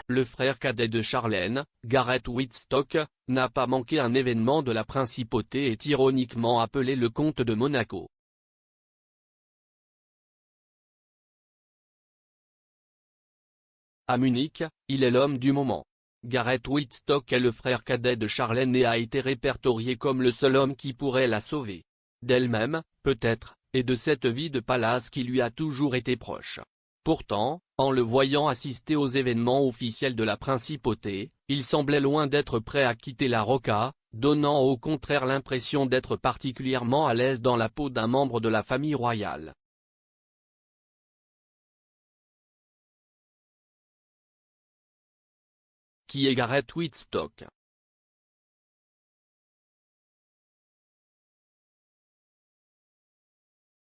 Le frère cadet de Charlène, Gareth Wittstock, n'a pas manqué un événement de la principauté et est ironiquement appelé le comte de Monaco. À Munich, il est l'homme du moment. Gareth Wittstock est le frère cadet de Charlène et a été répertorié comme le seul homme qui pourrait la sauver. D'elle-même, peut-être, et de cette vie de palace qui lui a toujours été proche. Pourtant, en le voyant assister aux événements officiels de la principauté, il semblait loin d'être prêt à quitter la Rocca, donnant au contraire l'impression d'être particulièrement à l'aise dans la peau d'un membre de la famille royale. Qui est Gareth Wittstock?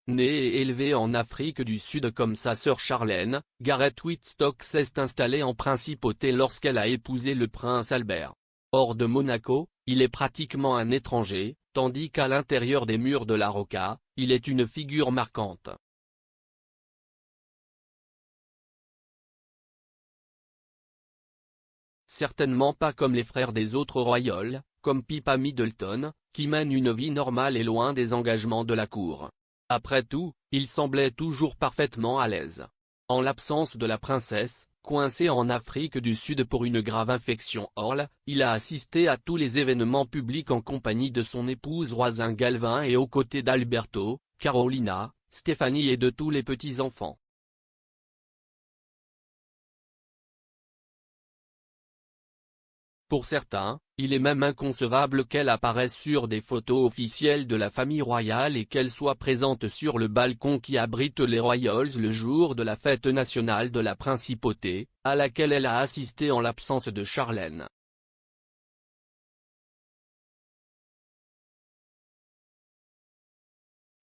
Né et élevé en Afrique du Sud comme sa sœur Charlène, Gareth Wittstock s'est installé en principauté lorsqu'elle a épousé le prince Albert. Hors de Monaco, il est pratiquement un étranger, tandis qu'à l'intérieur des murs de la Rocca, il est une figure marquante. Certainement pas comme les frères des autres royaules, comme Pippa Middleton, qui mène une vie normale et loin des engagements de la cour. Après tout, il semblait toujours parfaitement à l'aise. En l'absence de la princesse, coincée en Afrique du Sud pour une grave infection Orle, il a assisté à tous les événements publics en compagnie de son épouse Roisin Galvin et aux côtés d'Alberto, Carolina, Stéphanie et de tous les petits-enfants. Pour certains, il est même inconcevable qu'elle apparaisse sur des photos officielles de la famille royale et qu'elle soit présente sur le balcon qui abrite les Royals le jour de la fête nationale de la principauté, à laquelle elle a assisté en l'absence de Charlène.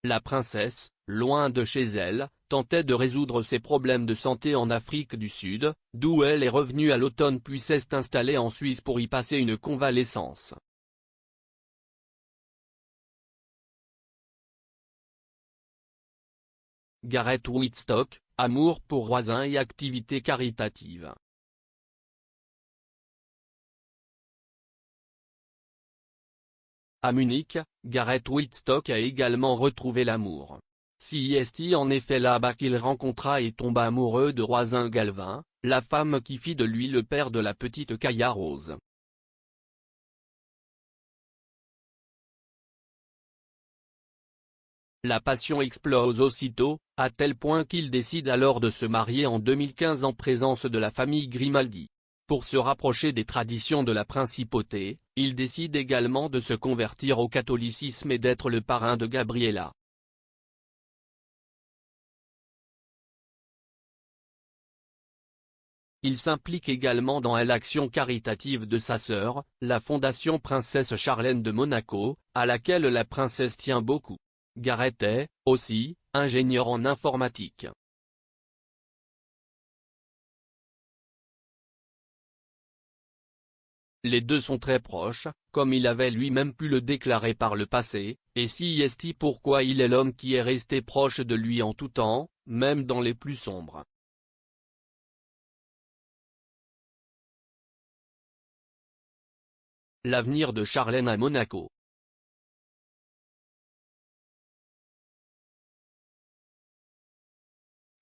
La princesse, loin de chez elle, tentait de résoudre ses problèmes de santé en Afrique du Sud, d'où elle est revenue à l'automne puis s'est installée en Suisse pour y passer une convalescence. Gareth Wittstock, amour pour Roisin et activités caritatives. À Munich, Gareth Wittstock a également retrouvé l'amour. C'est en effet là-bas qu'il rencontra et tomba amoureux de Roisin Galvin, la femme qui fit de lui le père de la petite Kaya Rose. La passion explose aussitôt, à tel point qu'il décide alors de se marier en 2015 en présence de la famille Grimaldi. Pour se rapprocher des traditions de la principauté, il décide également de se convertir au catholicisme et d'être le parrain de Gabriella. Il s'implique également dans l'action caritative de sa sœur, la Fondation Princesse Charlène de Monaco, à laquelle la princesse tient beaucoup. Gareth est, aussi, ingénieur en informatique. Les deux sont très proches, comme il avait lui-même pu le déclarer par le passé, et c'est pourquoi il est l'homme qui est resté proche de lui en tout temps, même dans les plus sombres. L'avenir de Charlène à Monaco.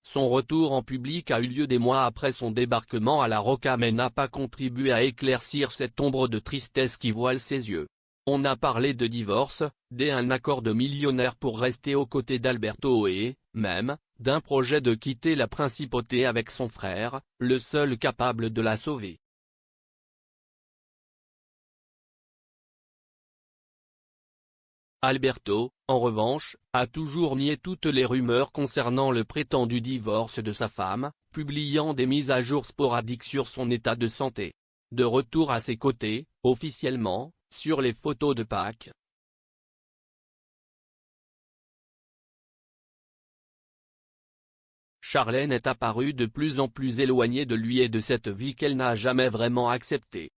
Son retour en public a eu lieu des mois après son débarquement à la Rocca mais n'a pas contribué à éclaircir cette ombre de tristesse qui voile ses yeux. On a parlé de divorce, d'un accord de millionnaire pour rester aux côtés d'Alberto et, même, d'un projet de quitter la principauté avec son frère, le seul capable de la sauver. Alberto, en revanche, a toujours nié toutes les rumeurs concernant le prétendu divorce de sa femme, publiant des mises à jour sporadiques sur son état de santé. De retour à ses côtés, officiellement, sur les photos de Pâques. Charlène est apparue de plus en plus éloignée de lui et de cette vie qu'elle n'a jamais vraiment acceptée.